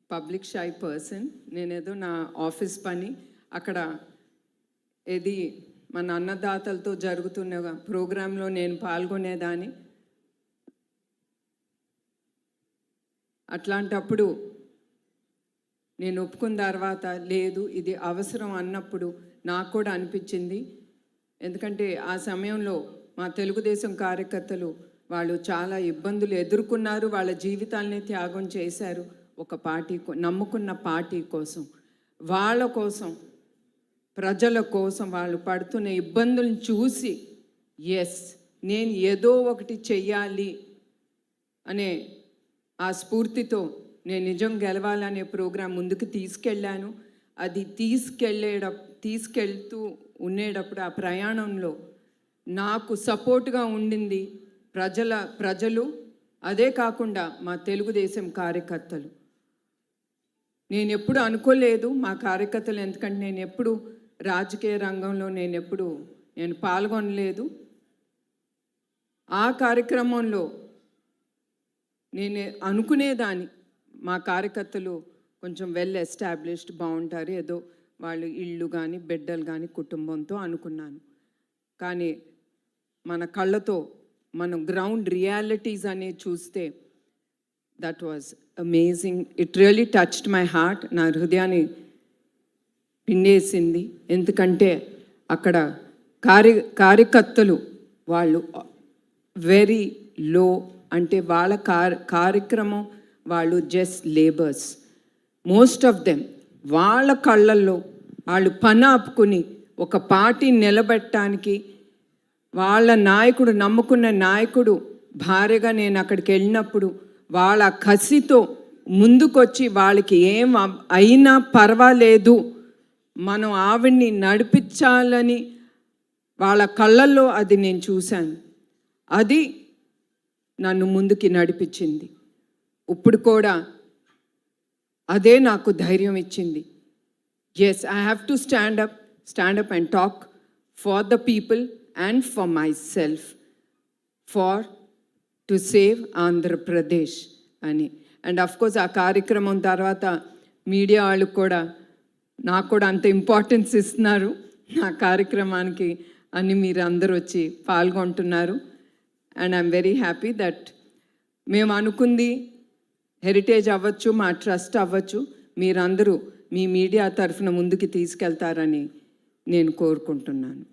Public shy person. నేనేదో నా office పని అక్కడ ఏది మన అన్నదాతలతో జరుగుతున్న ప్రోగ్రాంలో నేను పాల్గొనేదాన్ని. అట్లాంటప్పుడు నేను ఒప్పుకున్న తర్వాత లేదు ఇది అవసరం అన్నప్పుడు నాకు కూడా అనిపించింది. ఎందుకంటే ఆ సమయంలో మా తెలుగుదేశం కార్యకర్తలు వాళ్ళు చాలా ఇబ్బందులు ఎదుర్కొన్నారు, వాళ్ళ జీవితాలనే త్యాగం చేశారు ఒక పార్టీ, నమ్ముకున్న పార్టీ కోసం, వాళ్ళ కోసం, ప్రజల కోసం వాళ్ళు పడుతున్న ఇబ్బందులను చూసి ఎస్ నేను ఏదో ఒకటి చెయ్యాలి అనే ఆ స్ఫూర్తితో నేను గెలవాలనే ప్రోగ్రాం ముందుకు తీసుకెళ్ళాను. అది తీసుకెళ్తూ ఉండేటప్పుడు ఆ ప్రయాణంలో నాకు సపోర్ట్గా ఉండింది ప్రజలు, అదే కాకుండా మా తెలుగుదేశం కార్యకర్తలు. నేను ఎప్పుడు అనుకోలేదు మా కార్యకర్తలు, ఎందుకంటే నేను ఎప్పుడు రాజకీయ రంగంలో నేను పాల్గొనలేదు. ఆ కార్యక్రమంలో నేను అనుకునేదాన్ని మా కార్యకర్తలు కొంచెం వెల్ ఎస్టాబ్లిష్డ్ బాగుంటారు, ఏదో వాళ్ళు ఇళ్ళు కానీ బిడ్డలు కానీ కుటుంబంతో అనుకున్నాను. కానీ మన కళ్ళతో మనం గ్రౌండ్ రియాలిటీస్ అనేది చూస్తే that was amazing. It really touched my heart. నా హృదయాన్ని పిండేసింది. ఎందుకంటే అక్కడ కార్యకర్తలు వాళ్ళు వెరీ లో, అంటే వాళ్ళ కార్యక్రమం వాళ్ళు just labours, most of them. వాళ్ళ కళ్ళల్లో వాళ్ళు పని ఆపుకుని ఒక పార్టీ నిలబెట్టడానికి వాళ్ళ నాయకుడు, నమ్ముకున్న నాయకుడు భార్యగా నేను అక్కడికి వెళ్ళినప్పుడు వాళ్ళ కసితో ముందుకొచ్చి వాళ్ళకి ఏం అయినా పర్వాలేదు మనం ఆవిడ్ని నడిపించాలని వాళ్ళ కళ్ళల్లో అది నేను చూశాను. అది నన్ను ముందుకి నడిపించింది. ఇప్పుడు కూడా అదే నాకు ధైర్యం ఇచ్చింది. Yes, I have to stand up and talk for the people and for myself, for to save Andhra Pradesh అని. అండ్ అఫ్కోర్స్ ఆ కార్యక్రమం తర్వాత మీడియా వాళ్ళు కూడా నాకు కూడా అంత ఇంపార్టెన్స్ ఇస్తున్నారు నా కార్యక్రమానికి అని. మీరు అందరూ వచ్చి పాల్గొంటున్నారు. And I'm very happy that మేము అనుకుంది హెరిటేజ్ అవ్వచ్చు, మా ట్రస్ట్ అవ్వచ్చు, మీరందరూ మీ మీడియా తరఫున ముందుకు తీసుకెళ్తారని నేను కోరుకుంటున్నాను.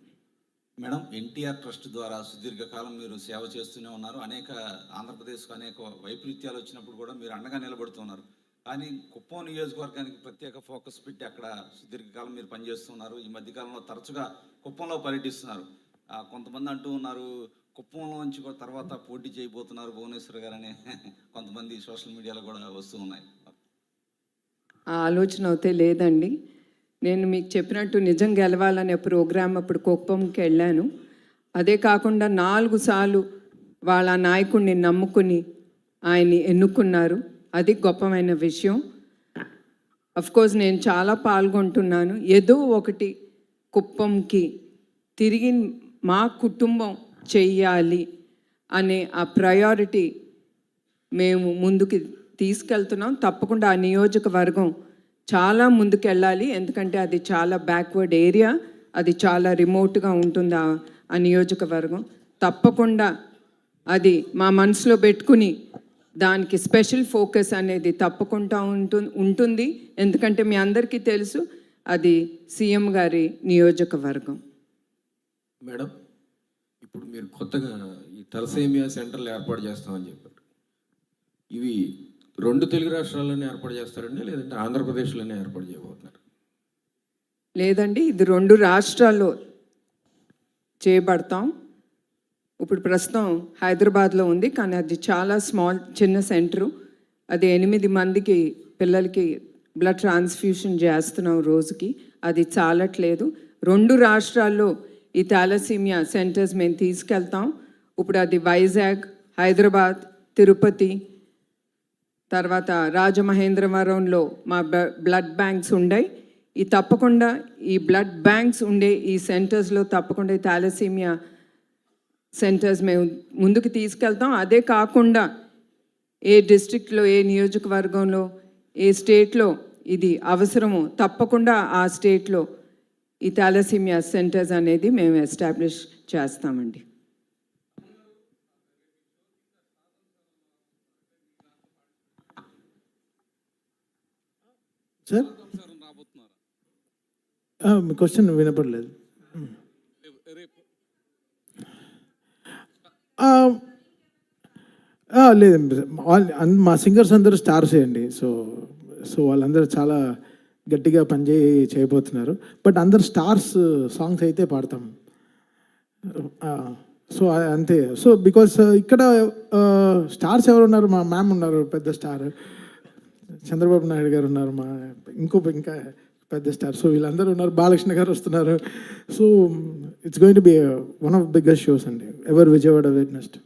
మేడం, ఎన్టీఆర్ ట్రస్ట్ ద్వారా సుదీర్ఘకాలం మీరు సేవ చేస్తూనే ఉన్నారు. ఆంధ్రప్రదేశ్కు అనేక వైపరీత్యాలు వచ్చినప్పుడు కూడా మీరు అండగా నిలబడుతున్నారు. కానీ కుప్పం నియోజకవర్గానికి ప్రత్యేక ఫోకస్ పెట్టి అక్కడ సుదీర్ఘకాలం మీరు పనిచేస్తున్నారు. ఈ మధ్యకాలంలో తరచుగా కుప్పంలో పర్యటిస్తున్నారు. కొంతమంది అంటూ ఉన్నారు కుప్పంలో నుంచి తర్వాత పోటీ చేయబోతున్నారు భువనేశ్వర్ గారు అనే కొంతమంది సోషల్ మీడియాలో కూడా వస్తూ ఉన్నాయి. ఆ ఆలోచన అయితే లేదండి. నేను మీకు చెప్పినట్టు నిజం గెలవాలనే ప్రోగ్రాం అప్పుడు కుప్పంకి వెళ్ళాను. అదే కాకుండా 4 సార్లు వాళ్ళ నాయకుడిని నమ్ముకుని ఆయన్ని ఎన్నుకున్నారు. అది గొప్పమైన విషయం. అఫ్కోర్స్ నేను చాలా పాల్గొంటున్నాను. ఏదో ఒకటి కుప్పంకి తిరిగి మా కుటుంబం చెయ్యాలి అనే ఆ ప్రయారిటీ మేము ముందుకు తీసుకెళ్తున్నాం. తప్పకుండా ఆ నియోజకవర్గం చాలా ముందుకెళ్ళాలి, ఎందుకంటే అది చాలా బ్యాక్వర్డ్ ఏరియా, అది చాలా రిమోట్గా ఉంటుంది ఆ నియోజకవర్గం. తప్పకుండా అది మా మనసులో పెట్టుకుని దానికి స్పెషల్ ఫోకస్ అనేది తప్పకుండా ఉంటుంది. ఎందుకంటే మీ అందరికీ తెలుసు అది సీఎం గారి నియోజకవర్గం. మేడం, ఇప్పుడు మీరు కొత్తగా ఈ తలసేమియా సెంటర్లు ఏర్పాటు చేస్తామని చెప్పారు. ఇవి 2 తెలుగు రాష్ట్రాల్లోనే ఏర్పాటు చేస్తారండి, లేదంటే ఆంధ్రప్రదేశ్లోనే ఏర్పాటు చేయబోతున్నారు? లేదండి, ఇది 2 రాష్ట్రాల్లో చేయబడతాం. ఇప్పుడు ప్రస్తుతం హైదరాబాద్లో ఉంది, కానీ అది చాలా చిన్న సెంటరు. అది 8 మందికి పిల్లలకి బ్లడ్ ట్రాన్స్ఫ్యూషన్ చేస్తున్నాం రోజుకి. అది చాలట్లేదు. 2 రాష్ట్రాల్లో ఈ థాలసీమియా సెంటర్స్ మేము తీసుకెళ్తాం. ఇప్పుడు అది వైజాగ్, హైదరాబాద్, తిరుపతి, తర్వాత రాజమహేంద్రవరంలో మా బ్లడ్ బ్యాంక్స్ ఉన్నాయి. తప్పకుండా ఈ బ్లడ్ బ్యాంక్స్ ఉండే ఈ సెంటర్స్లో తప్పకుండా ఈ థాలసీమియా సెంటర్స్ మేము ముందుకు తీసుకెళ్తాం. అదే కాకుండా ఏ డిస్ట్రిక్ట్లో, ఏ నియోజకవర్గంలో ఏ స్టేట్లో ఇది అవసరమో తప్పకుండా ఆ స్టేట్లో ఈ థాలసీమియా సెంటర్స్ అనేది మేము ఎస్టాబ్లిష్ చేస్తామండి. సార్ మీ క్వశ్చన్ వినపడలేదు. లేదండి, మా సింగర్స్ అందరూ స్టార్సే అండి. సో వాళ్ళందరూ చాలా గట్టిగా చేయబోతున్నారు. బట్ అందరు స్టార్స్ సాంగ్స్ అయితే పాడతాం. సో అంతే. సో బికాస్ ఇక్కడ స్టార్స్ ఎవరు ఉన్నారు? మా మ్యామ్ ఉన్నారు, పెద్ద స్టార్. చంద్రబాబు నాయుడు గారు ఉన్నారు, ఇంకా పెద్ద స్టార్. సో వీళ్ళందరూ ఉన్నారు. బాలకృష్ణ గారు వస్తున్నారు. So it's going to be one of biggest shows అండి ever Vijayawada witnessed.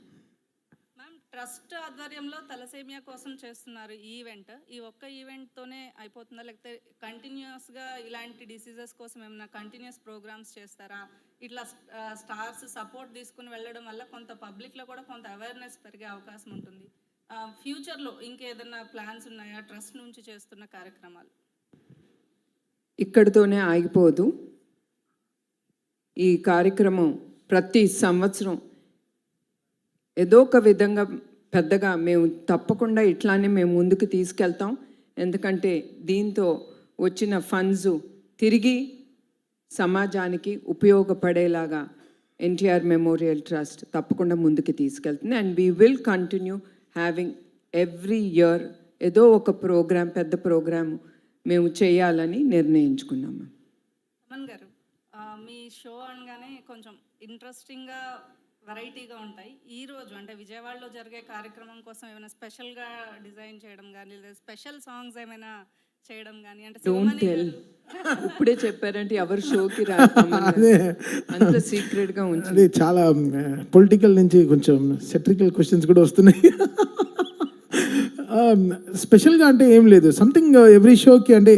Ma'am, trust ఆధ్వర్యంలో తలసేమియా కోసం చేస్తున్నారు ఈ ఈవెంట్. ఈ ఒక్క ఈవెంట్తోనే అయిపోతుందా, లేకపోతే కంటిన్యూస్గా ఇలాంటి డిసీజెస్ కోసం ఏమైనా కంటిన్యూస్ ప్రోగ్రామ్స్ చేస్తారా? ఇట్లా స్టార్స్ సపోర్ట్ తీసుకుని వెళ్ళడం వల్ల కొంత పబ్లిక్లో కూడా కొంత అవేర్నెస్ పెరిగే అవకాశం ఉంటుంది. ఫ్యూచర్లో ఇంకేదన్నా ప్లాన్స్ ఉన్నాయా ట్రస్ట్ నుంచి చేస్తున్న కార్యక్రమాలు? ఇక్కడితోనే ఆగిపోదు. ఈ కార్యక్రమం ప్రతి సంవత్సరం ఏదో ఒక విధంగా పెద్దగా మేము తప్పకుండా ఇట్లానే మేము ముందుకు తీసుకెళ్తాం. ఎందుకంటే దీంతో వచ్చిన ఫండ్స్ తిరిగి సమాజానికి ఉపయోగపడేలాగా ఎన్టీఆర్ మెమోరియల్ ట్రస్ట్ తప్పకుండా ముందుకు తీసుకెళ్తుంది. And we will continue having every year ఏదో ఒక ప్రోగ్రామ్, పెద్ద ప్రోగ్రామ్ మేము చేయాలని నిర్ణయించుకున్నాము. అమన్ గారు, మీ షో అనగానే కొంచెం ఇంట్రెస్టింగ్గా వెరైటీగా ఉంటాయి. ఈ రోజు అంటే విజయవాడలో జరిగే కార్యక్రమం కోసం ఏమైనా స్పెషల్గా డిజైన్ చేయడం కానీ, లేదా స్పెషల్ సాంగ్స్ ఏమైనా చేయడం కానీ, అంటే డోంట్ టెల్. ఇప్పుడే చెప్పారంటే ఎవరు షోకి రాదే, అంత సీక్రెట్గా ఉంచి. అది చాలా పొలిటికల్ నుంచి కొంచెం సెట్రికల్ క్వశ్చన్స్ కూడా వస్తున్నాయి. స్పెషల్గా అంటే ఏం లేదు. సంథింగ్ ఎవ్రీ షోకి, అంటే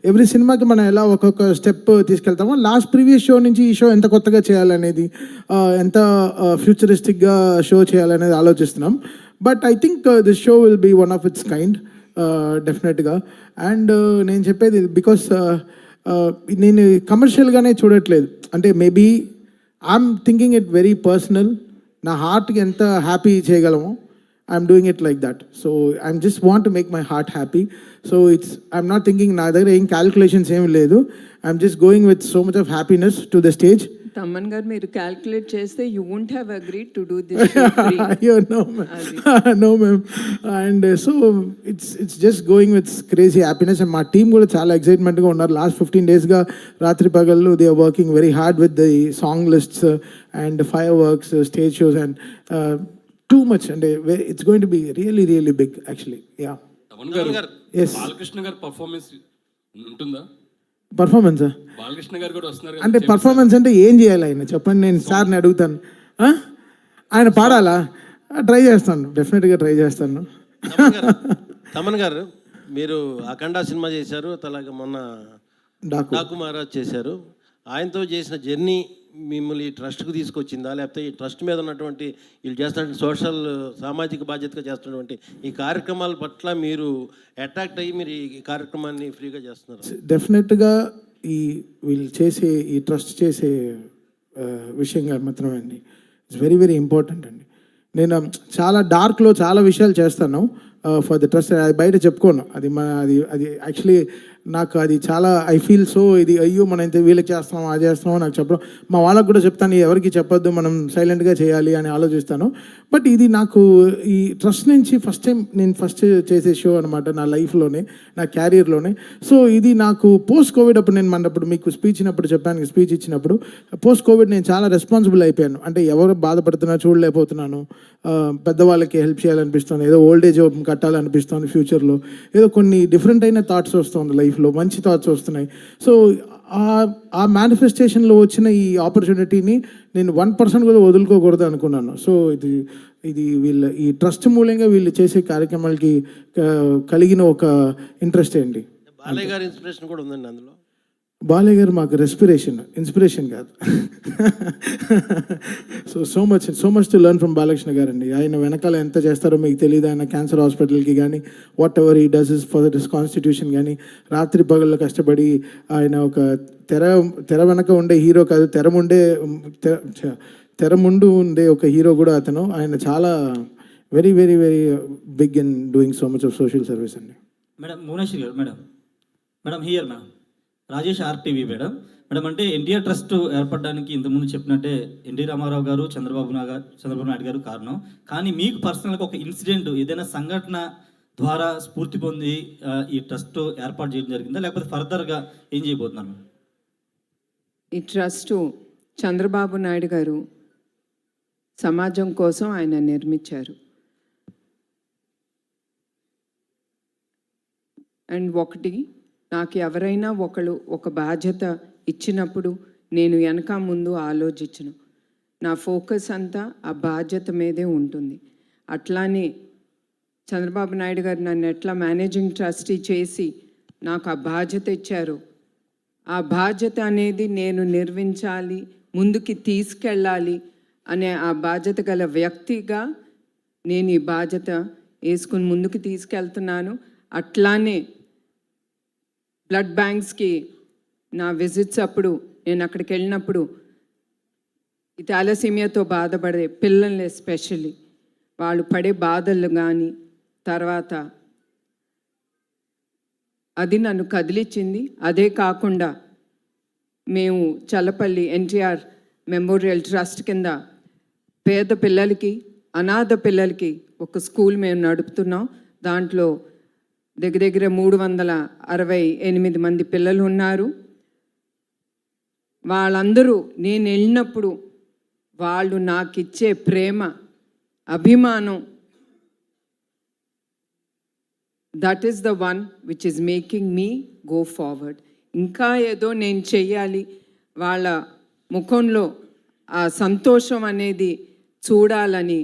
ఎవ్రీ సినిమాకి మనం ఎలా ఒక్కొక్క స్టెప్ తీసుకెళ్తామో, లాస్ట్ ప్రీవియస్ షో నుంచి ఈ షో ఎంత కొత్తగా చేయాలనేది, ఎంత ఫ్యూచరిస్టిక్గా షో చేయాలనేది ఆలోచిస్తున్నాం. But I think this show will be one of its kind definitely. And నేను చెప్పేది బికాస్ నేను కమర్షియల్గానే చూడట్లేదు. అంటే maybe I'm thinking it very personal. నా హార్ట్కి ఎంత హ్యాపీ చేయగలమో I'm doing it like that. So I'm just want to make my heart happy. So I'm not thinking నా దగ్గర ఏం క్యాల్కులేషన్స్ ఏమి లేదు. I'm just going with so much of happiness to the stage. Thaman గారు, మీరు calculate చేస్తే you won't have agreed to do this. No ma'am. And so it's just going with crazy happiness. And మా team కూడా చాలా ఎక్సైట్మెంట్గా ఉన్నారు. Last 15 daysగా రాత్రి పగళ్ళు they are working very hard with the song lists and fireworks, stage shows and too much, and it's going to be really big actually. Yeah. Thaman గారు, yes, Balakrishna గారు performance ఉంటుందా? Performance Balakrishna గారు కూడా వస్తున్నారు అంటే పర్ఫార్మెన్స్ అంటే ఏం చేయాలి ఆయన చెప్పండి, నేను సార్ని అడుగుతాను. ఆయన పాడాలా? ట్రై చేస్తాను, డెఫినెట్గా ట్రై చేస్తాను. తమన్ గారు, మీరు అఖండ సినిమా చేశారు, అలాగే మొన్న డాకు మహారాజ్ చేశారు. ఆయనతో చేసిన జర్నీ మిమ్మల్ని ట్రస్ట్కి తీసుకొచ్చిందా, లేకపోతే ఈ ట్రస్ట్ మీద ఉన్నటువంటి వీళ్ళు చేస్తున్న సోషల్ సామాజిక బాధ్యతగా చేస్తున్నటువంటి ఈ కార్యక్రమాల పట్ల మీరు అట్రాక్ట్ అయ్యి మీరు ఈ కార్యక్రమాన్ని ఫ్రీగా చేస్తున్నారు? డెఫినెట్గా వీళ్ళు చేసే ఈ ట్రస్ట్ చేసే విషయంగా మాత్రమే అండి. ఇట్స్ వెరీ ఇంపార్టెంట్ అండి. నేను చాలా డార్క్లో చాలా విషయాలు చేస్తాను ఫర్ ద ట్రస్ట్. అది బయట చెప్పుకోను. అది యాక్చువల్లీ నాకు అది చాలా ఐ ఫీల్ సో ఇది అయ్యో మనం ఇంత వీళ్ళకి చేస్తున్నాం అది చేస్తున్నాం నాకు చెప్పడం, మా వాళ్ళకు కూడా చెప్తాను ఎవరికి చెప్పొద్దు, మనం సైలెంట్గా చేయాలి అని ఆలోచిస్తాను. బట్ ఇది నాకు ఈ ట్రస్ట్ నుంచి నేను ఫస్ట్ చేసే షో అనమాట నా లైఫ్లోనే, నా క్యారియర్లోనే. సో ఇది నాకు పోస్ట్ కోవిడ్ అప్పుడు నేను మనప్పుడు మీకు స్పీచ్ ఇచ్చినప్పుడు పోస్ట్ కోవిడ్ నేను చాలా రెస్పాన్సిబుల్ అయిపోయాను. అంటే ఎవరు బాధపడుతున్నా చూడలేకపోతున్నాను, పెద్దవాళ్ళకి హెల్ప్ చేయాలనిపిస్తుంది, ఏదో ఓల్డ్ ఏజ్ హోమ్ కట్టాలనిపిస్తుంది ఫ్యూచర్లో, ఏదో కొన్ని డిఫరెంట్ అయిన థాట్స్ వస్తుంది లైఫ్లో, మంచి థాట్స్ వస్తున్నాయి. సో ఆ మేనిఫెస్టేషన్లో వచ్చిన ఈ ఆపర్చునిటీని నేను 1% కూడా వదులుకోకూడదు అనుకున్నాను. సో ఇది ఈ ట్రస్ట్ మూలంగా వీళ్ళు చేసే కార్యక్రమాలకి కలిగిన ఒక ఇంట్రెస్ట్ అండి. బాలయ్య గారి ఇన్స్పిరేషన్ కూడా ఉందండి అందులో. బాలయ్య గారు మాకు రెస్పిరేషన్, ఇన్స్పిరేషన్ కాదు. So much to learn from Balakrishna గారు అండి. ఆయన వెనకాల ఎంత చేస్తారో మీకు తెలియదు. ఆయన క్యాన్సర్ హాస్పిటల్కి కానీ what ever he does is for this constitution కానీ రాత్రి పగళ్ళు కష్టపడి ఆయన ఒక తెర వెనక ఉండే హీరో కాదు, తెర ముందు ఉండే ఒక హీరో కూడా అతను. ఆయన చాలా very very very big in doing so much of social service అండి. Madam Bhuvaneshwari garu, madam here madam, Rajesh RTV madam. అంటే ఎన్టీఆర్ ట్రస్ట్ ఏర్పడడానికి ఇంతకుముందు చెప్పినట్టే ఎన్టీ రామారావు గారు, చంద్రబాబు నాయుడు గారు కారణం. కానీ మీకు పర్సనల్గా ఒక ఇన్సిడెంట్, ఏదైనా సంఘటన ద్వారా స్ఫూర్తి పొంది ఈ ట్రస్ట్ ఏర్పాటు చేయడం జరిగిందా, లేకపోతే ఫర్దర్గా ఏం చేయబోతున్నారు? ఈ ట్రస్టు చంద్రబాబు నాయుడు గారు సమాజం కోసం ఆయన నిర్మించారు. అండ్ ఒకటి, నాకు ఎవరైనా ఒక బాధ్యత ఇచ్చినప్పుడు నేను వెనక ముందు ఆలోచించను. నా ఫోకస్ అంతా ఆ బాధ్యత మీదే ఉంటుంది. అట్లానే చంద్రబాబు నాయుడు గారు నన్ను ఎట్లా మేనేజింగ్ ట్రస్టీ చేసి నాకు ఆ బాధ్యత ఇచ్చారు, ఆ బాధ్యత అనేది నేను నిర్వహించాలి, ముందుకి తీసుకెళ్ళాలి అనే ఆ బాధ్యత గల వ్యక్తిగా నేను ఈ బాధ్యత వేసుకుని ముందుకు తీసుకెళ్తున్నాను. అట్లానే బ్లడ్ బ్యాంక్స్కి నా విజిట్స్ అప్పుడు నేను అక్కడికి వెళ్ళినప్పుడు ఈ థాలసీమియాతో బాధపడే పిల్లల్ని ఎస్పెషల్లీ వాళ్ళు పడే బాధలు కానీ తర్వాత అది నన్ను కదిలించింది. అదే కాకుండా మేము చల్లపల్లి ఎన్టీఆర్ మెమోరియల్ ట్రస్ట్ కింద పేద పిల్లలకి, అనాథ పిల్లలకి ఒక స్కూల్ మేము నడుపుతున్నాం. దాంట్లో దగ్గర 368 మంది పిల్లలు ఉన్నారు. వాళ్ళందరూ నేను వెళ్ళినప్పుడు వాళ్ళు నాకు ఇచ్చే ప్రేమ, అభిమానం, that is the one which is making me go forward. ఇంకా ఏదో నేను చెయ్యాలి, వాళ్ళ ముఖంలో ఆ సంతోషం అనేది చూడాలని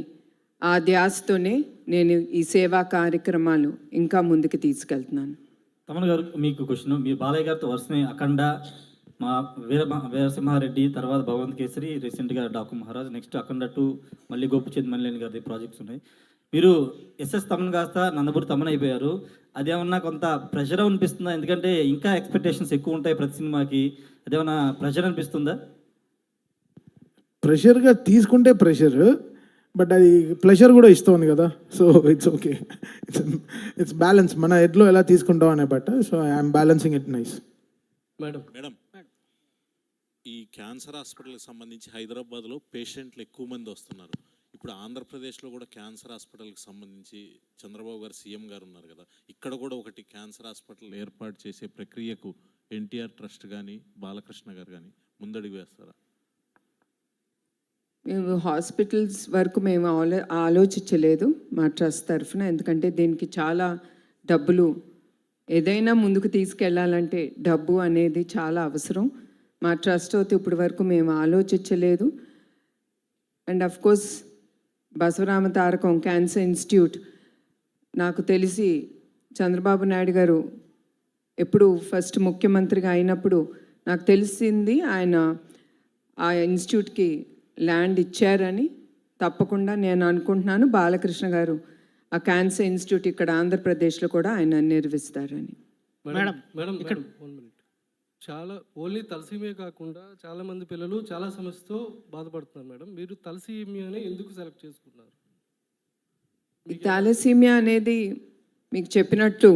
ఆ ధ్యాసతోనే నేను ఈ సేవా కార్యక్రమాలు ఇంకా ముందుకు తీసుకెళ్తున్నాను. తమన్ గారు, మీకు క్వశ్చన్. మీరు బాలయ్య గారితో వరుసనే అఖండ, మా వీరసింహారెడ్డి, తర్వాత భగవంత్ కేసరి, రీసెంట్గా డాకు మహారాజ్, నెక్స్ట్ అఖండ 2, మళ్ళీ గోపిచంద్ మల్లేని గారి ప్రాజెక్ట్స్ ఉన్నాయి. మీరు ఎస్ఎస్ తమన్ కాస్త నందమూరి తమన్ అయిపోయారు. అదేమన్నా కొంత ప్రెషర్ అనిపిస్తుందా? ఎందుకంటే ఇంకా ఎక్స్పెక్టేషన్స్ ఎక్కువ ఉంటాయి ప్రతి సినిమాకి. అదేమన్నా ప్రెషర్ అనిపిస్తుందా? ప్రెషర్గా తీసుకుంటే ప్రెషర్, బట్ అది ప్లెజర్ కూడా ఇస్తుంది కదా. So it's okay, it's balance. మన హెడ్లో ఎలా తీసుకుంటాం అనే బట్ట. So I'm balancing it nice. Madam, ఈ క్యాన్సర్ హాస్పిటల్కి సంబంధించి హైదరాబాద్లో పేషెంట్లు ఎక్కువ మంది వస్తున్నారు. ఇప్పుడు ఆంధ్రప్రదేశ్లో కూడా క్యాన్సర్ హాస్పిటల్కి సంబంధించి చంద్రబాబు గారు సీఎం గారు ఉన్నారు కదా, ఇక్కడ కూడా ఒకటి క్యాన్సర్ హాస్పిటల్ ఏర్పాటు చేసే ప్రక్రియకు ఎన్టీఆర్ ట్రస్ట్ కానీ బాలకృష్ణ గారు కానీ ముందడుగు వేస్తారా? మేము హాస్పిటల్స్ వరకు మేము ఆలోచించలేదు మా ట్రస్ట్ తరఫున. ఎందుకంటే దీనికి చాలా డబ్బులు, ఏదైనా ముందుకు తీసుకెళ్ళాలంటే డబ్బు అనేది చాలా అవసరం. మా ట్రస్ట్ అయితే ఇప్పటి వరకు మేము ఆలోచించలేదు. And of course బసవరామ Tarakam cancer institute, నాకు తెలిసి చంద్రబాబు నాయుడు గారు ఎప్పుడు ఫస్ట్ ముఖ్యమంత్రిగా అయినప్పుడు నాకు తెలిసింది ఆయన ఆ ఇన్స్టిట్యూట్కి ల్యాండ్ ఇచ్చారని. తప్పకుండా నేను అనుకుంటున్నాను బాలకృష్ణ గారు ఆ క్యాన్సర్ ఇన్స్టిట్యూట్ ఇక్కడ ఆంధ్రప్రదేశ్లో కూడా ఆయన నిర్వహిస్తారని. మేడం ఇక్కడ 1 minute. చాలా ఓన్లీ తలసీమియా కాకుండా చాలామంది పిల్లలు చాలా సమస్యతో బాధపడుతున్నారు మేడం. మీరు తలసీమియాని ఎందుకు సెలెక్ట్ చేసుకున్నారు? ఈ థాలసీమియా అనేది మీకు చెప్పినట్టు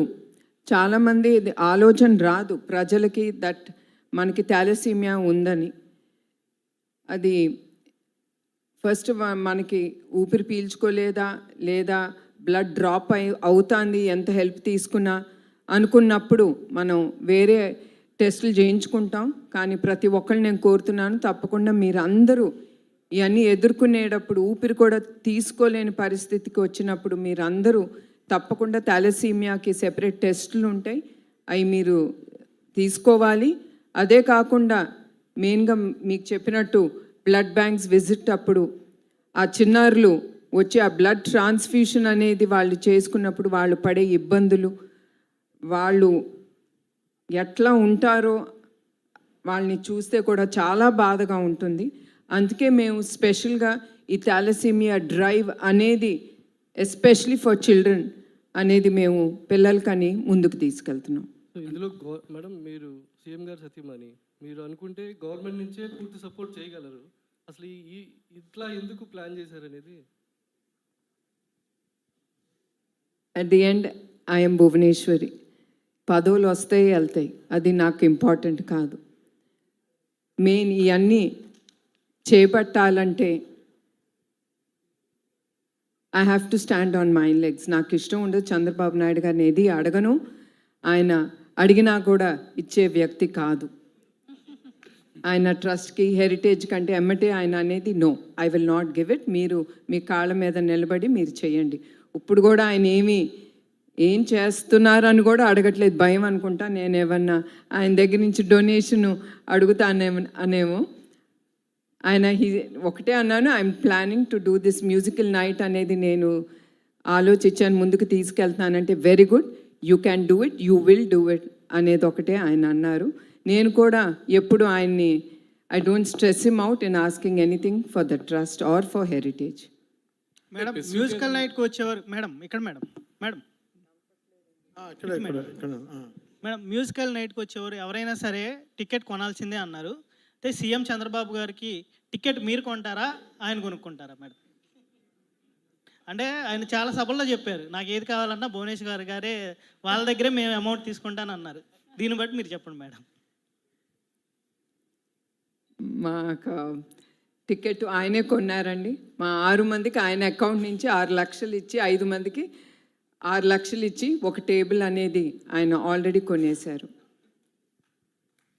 చాలామంది ఆలోచన రాదు ప్రజలకి దట్ మనకి థాలసీమియా ఉందని. అది ఫస్ట్ మనకి ఊపిరి పీల్చుకోలేదా లేదా బ్లడ్ డ్రాప్ అవుతుంది ఎంత హెల్ప్ తీసుకున్నా అనుకున్నప్పుడు మనం వేరే టెస్టులు చేయించుకుంటాం. కానీ ప్రతి ఒక్కళ్ళు నేను కోరుతున్నాను, తప్పకుండా మీరు అందరూ ఇవన్నీ ఎదుర్కొనేటప్పుడు ఊపిరి కూడా తీసుకోలేని పరిస్థితికి వచ్చినప్పుడు మీరందరూ తప్పకుండా థాలసీమియాకి సెపరేట్ టెస్టులు ఉంటాయి, అవి మీరు తీసుకోవాలి. అదే కాకుండా మెయిన్గా మీకు చెప్పినట్టు బ్లడ్ బ్యాంక్స్ విజిట్ అప్పుడు ఆ చిన్నారులు వచ్చి ఆ బ్లడ్ ట్రాన్స్ఫ్యూషన్ అనేది వాళ్ళు చేసుకున్నప్పుడు వాళ్ళు పడే ఇబ్బందులు, వాళ్ళు ఎట్లా ఉంటారో వాళ్ళని చూస్తే కూడా చాలా బాధగా ఉంటుంది. అందుకే మేము స్పెషల్గా ఈ థాలసీమియా డ్రైవ్ అనేది ఎస్పెషలీ ఫర్ చిల్డ్రన్ అనేది మేము పిల్లలకని ముందుకు తీసుకెళ్తున్నాం. సో ఇందులో మేడం మీరు సీఎం గారు సతీమణి, మీరు అనుకుంటే గవర్నమెంట్ నుంచే పూర్తి సపోర్ట్ చేయగలరు. అసలు ఈ ఇట్లా ఎందుకు ప్లాన్ చేశారనేది. At the end I'm Bhuvaneswari. పదవులు వస్తాయి వెళ్తాయి, అది నాకు ఇంపార్టెంట్ కాదు. మెయిన్ ఇవన్నీ చేపట్టాలంటే I have to stand on my legs. నాకు ఇష్టం ఉండదు చంద్రబాబు నాయుడు గారిని ఏది అడగను. ఆయన అడిగినా కూడా ఇచ్చే వ్యక్తి కాదు. ఆయన ట్రస్ట్కి హెరిటేజ్ కంటే ఎమ్మటే ఆయన అనేది no, I will not give it. మీరు మీ కాళ్ళ మీద నిలబడి మీరు చేయండి. ఇప్పుడు కూడా ఆయన ఏం చేస్తున్నారు అని కూడా అడగట్లేదు, భయం అనుకుంటా. నేను ఏమన్నా ఆయన దగ్గర నుంచి డొనేషన్ అడుగుతానేమో. ఆయన ఒకటే అన్నాను, I'm planning to do this musical night అనేది నేను ఆలోచించాను, ముందుకు తీసుకెళ్తానంటే very good, you can do it, you will do it అనేది ఒకటే ఆయన అన్నారు. నేను కూడా ఎప్పుడు ఆయన్ని I don't stress him out in asking anything for the trust or for heritage. Madam musical నైట్కి వచ్చేవారు మేడం ఇక్కడ మేడం మేడం మేడం మ్యూజికల్ నైట్కి వచ్చేవారు ఎవరైనా సరే టికెట్ కొనాల్సిందే అన్నారు. అయితే సీఎం చంద్రబాబు గారికి టికెట్ మీరు కొంటారా, ఆయన కొనుక్కుంటారా మేడం? అంటే ఆయన చాలా సభల్లో చెప్పారు, నాకు ఏది కావాలన్నా భువనేశ్వర్ గారే వాళ్ళ దగ్గరే మేము అమౌంట్ తీసుకుంటాను అన్నారు. దీన్ని బట్టి మీరు చెప్పండి మేడం. మాకు టికెట్ ఆయనే కొన్నారండి. మా 6 మందికి ఆయన అకౌంట్ నుంచి 6 లక్షలు ఇచ్చి 5 మందికి 6 లక్షలు ఇచ్చి ఒక టేబుల్ అనేది ఆయన ఆల్రెడీ కొనేశారు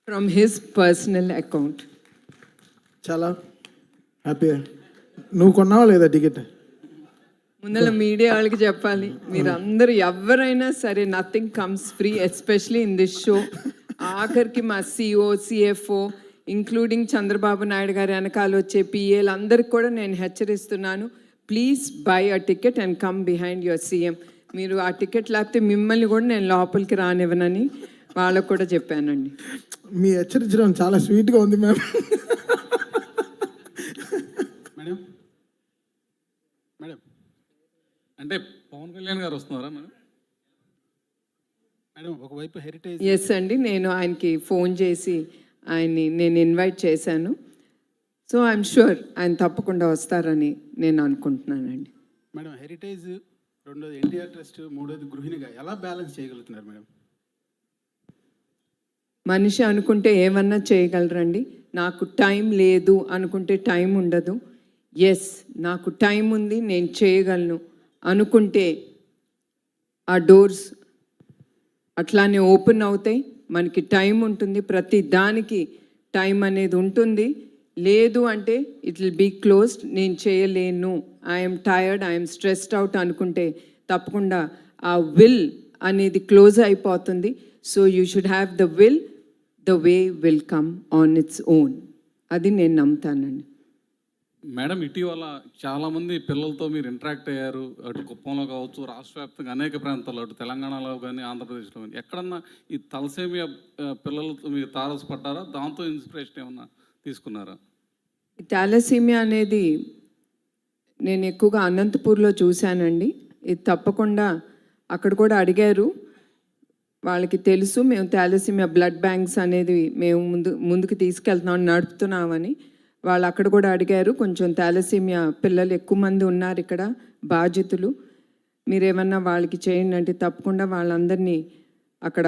ఫ్రమ్ హిస్ పర్సనల్ అకౌంట్. చాలా హ్యాపీ. నువ్వు కొన్నావా లేదా టికెట్? ముందర మీడియా వాళ్ళకి చెప్పాలి, మీరు అందరూ ఎవరైనా సరే nothing comes free, especially in this show. ఆఖరికి మా CO CFO including Chandrababu Naidu గారి వెనకాల వచ్చే పిఏలు అందరికి కూడా నేను హెచ్చరిస్తున్నాను, please buy a ticket and come behind your CM. మీరు ఆ టికెట్ లేకపోతే మిమ్మల్ని కూడా నేను లోపలికి రానివ్వనని వాళ్ళకు కూడా చెప్పానండి. మీ హెచ్చరించడం చాలా స్వీట్గా ఉంది మ్యామ్. మేడం మేడం అంటే పవన్ కళ్యాణ్ గారు వస్తున్నారా మేడం? మేడం ఒకవైపు హెరిటేజ్. ఎస్ అండి, నేను ఆయనకి ఫోన్ చేసి ఆయన్ని నేను ఇన్వైట్ చేశాను. సో ఐఎమ్ షూర్ ఆయన తప్పకుండా వస్తారని నేను అనుకుంటున్నానండి. మేడం హెరిటేజ్, రెండోది ఎన్టీఆర్ ట్రస్ట్, మూడోది గృహిణిగా ఎలా బ్యాలెన్స్ చేయగలుగుతున్నారు మేడం? మనిషి అనుకుంటే ఏమన్నా చేయగలరండి. నాకు టైం లేదు అనుకుంటే టైం ఉండదు. ఎస్, నాకు టైం ఉంది, నేను చేయగలను అనుకుంటే ఆ డోర్స్ అట్లానే ఓపెన్ అవుతాయి. మనకి టైం ఉంటుంది, ప్రతి దానికి టైం అనేది ఉంటుంది. లేదు అంటే ఇట్ విల్ బీ క్లోజ్డ్, నేను చేయలేను, I'm tired, I'm stressed out అనుకుంటే తప్పకుండా ఆ విల్ అనేది క్లోజ్ అయిపోతుంది. So you should have the will, the way will come on its own. అది నేను నమ్ముతానండి. మేడం ఇటీవల చాలామంది పిల్లలతో మీరు ఇంటరాక్ట్ అయ్యారు, అటు కుప్పంలో కావచ్చు, రాష్ట్ర వ్యాప్తంగా అనేక ప్రాంతాల్లో, అటు తెలంగాణలో కానీ ఆంధ్రప్రదేశ్లో కానీ ఎక్కడన్నా ఈ తలసేమియా పిల్లలతో మీరు తారసపడ్డారా? దాంతో ఇన్స్పిరేషన్ ఏమన్నా తీసుకున్నారా? థాలసీమియా అనేది నేను ఎక్కువగా అనంతపూర్లో చూశానండి. ఇది తప్పకుండా అక్కడ కూడా అడిగారు, వాళ్ళకి తెలుసు మేము థాలసీమియా బ్లడ్ బ్యాంక్స్ అనేది మేము ముందుకు తీసుకెళ్తున్నాం, నడుపుతున్నామని. వాళ్ళు అక్కడ కూడా అడిగారు, కొంచెం థాలసీమియా పిల్లలు ఎక్కువ మంది ఉన్నారు ఇక్కడ బాధితులు, మీరేమన్నా వాళ్ళకి చేయండి అంటే తప్పకుండా వాళ్ళందరినీ అక్కడ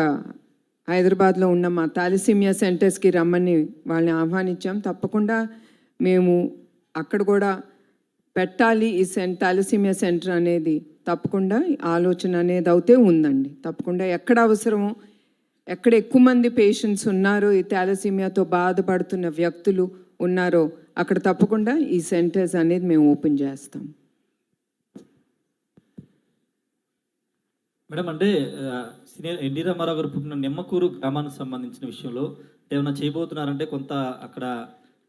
హైదరాబాద్లో ఉన్న మా థాలసీమియా సెంటర్స్కి రమ్మని వాళ్ళని ఆహ్వానించాం. తప్పకుండా మేము అక్కడ కూడా పెట్టాలి ఈ థాలసీమియా సెంటర్ అనేది, తప్పకుండా ఆలోచన అనేది అయితే ఉందండి. తప్పకుండా ఎక్కడ అవసరమో, ఎక్కడ ఎక్కువ మంది పేషెంట్స్ ఉన్నారో, ఈ థాలసీమియాతో బాధపడుతున్న వ్యక్తులు ఉన్నారో అక్కడ తప్పకుండా ఈ సెంటర్స్ అనేది మేము ఓపెన్ చేస్తాం. మేడం అంటే సీనియర్ ఎన్టీ రామారావు గారు పుట్టిన నిమ్మకూరు గ్రామానికి సంబంధించిన విషయంలో ఏమైనా చేయబోతున్నారంటే, కొంత అక్కడ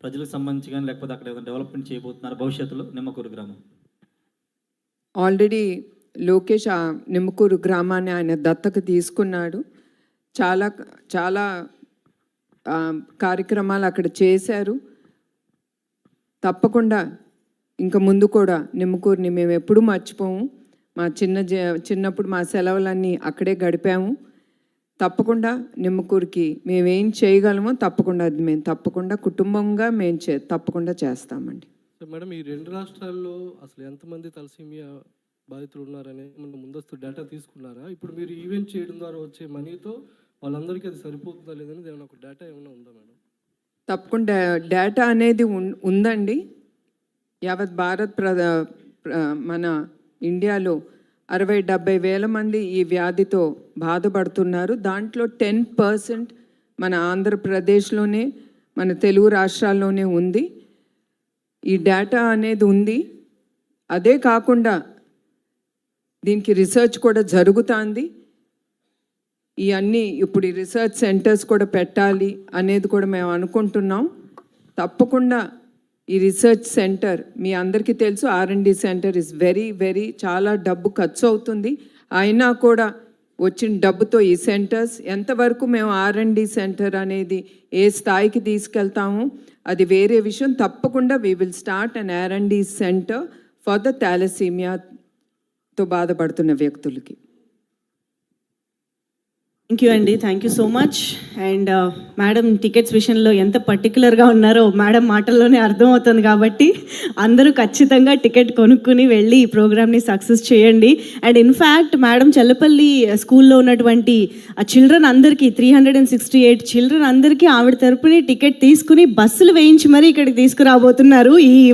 ప్రజలకు సంబంధించి కానీ లేకపోతే అక్కడ ఏదైనా డెవలప్మెంట్ చేయబోతున్నారు భవిష్యత్తులో నిమ్మకూరు గ్రామం? ఆల్రెడీ లోకేష్ ఆ నిమ్మకూరు గ్రామాన్ని ఆయన దత్తకు తీసుకున్నాడు. చాలా చాలా కార్యక్రమాలు అక్కడ చేశారు. తప్పకుండా ఇంకా ముందు కూడా నిమ్మకూరుని మేము ఎప్పుడూ మర్చిపోము. మా చిన్నప్పుడు మా సెలవులన్నీ అక్కడే గడిపాము. తప్పకుండా నిమ్మకూరుకి మేమేం చేయగలమో తప్పకుండా అది మేము తప్పకుండా కుటుంబంగా మేము తప్పకుండా చేస్తామండి. సో మేడం, ఈ 2 రాష్ట్రాల్లో అసలు ఎంతమంది తలసేమియా బాధితులు ఉన్నారనే ముందస్తు డేటా తీసుకున్నారా? ఇప్పుడు మీరు ఈవెంట్ చేయడం ద్వారా వచ్చే మనీతో వాళ్ళందరికీ అది సరిపోతుందా లేదని ఏమైనా ఒక డేటా ఏమైనా ఉందా మేడం? తప్పకుండా డేటా అనేది ఉందండి. యావత్ భారత్ మన ఇండియాలో 60-70 వేల మంది ఈ వ్యాధితో బాధపడుతున్నారు. దాంట్లో 10% మన ఆంధ్రప్రదేశ్లోనే, మన తెలుగు రాష్ట్రాల్లోనే ఉంది. ఈ డేటా అనేది ఉంది. అదే కాకుండా దీనికి రీసెర్చ్ కూడా జరుగుతుంది. ఇవన్నీ ఇప్పుడు ఈ రీసెర్చ్ సెంటర్స్ కూడా పెట్టాలి అనేది కూడా మేము అనుకుంటున్నాం. తప్పకుండా ఈ రీసెర్చ్ సెంటర్ మీ అందరికీ తెలుసు, R&D సెంటర్ ఇస్ వెరీ చాలా డబ్బు ఖర్చు అవుతుంది. అయినా కూడా వచ్చిన డబ్బుతో ఈ సెంటర్స్ ఎంతవరకు మేము R&D సెంటర్ అనేది ఏ స్థాయికి తీసుకెళ్తాము అది వేరే విషయం. తప్పకుండా we will start an R&D centre for the థాలసీమియాతో బాధపడుతున్న వ్యక్తులకి. థ్యాంక్ యూ అండి, thank you so much. And madam tickets విషయంలో ఎంత పర్టికులర్గా ఉన్నారో మేడం మాటల్లోనే అర్థమవుతుంది. కాబట్టి అందరూ ఖచ్చితంగా టికెట్ కొనుక్కుని వెళ్ళి ఈ ప్రోగ్రామ్ని సక్సెస్ చేయండి. అండ్ ఇన్ఫ్యాక్ట్ మేడం చెల్లపల్లి స్కూల్లో ఉన్నటువంటి ఆ చిల్డ్రన్ అందరికీ 368 చిల్డ్రన్ అందరికీ ఆవిడ తరపుని టికెట్ తీసుకుని బస్సులు వేయించి మరీ ఇక్కడికి తీసుకురాబోతున్నారు. ఈ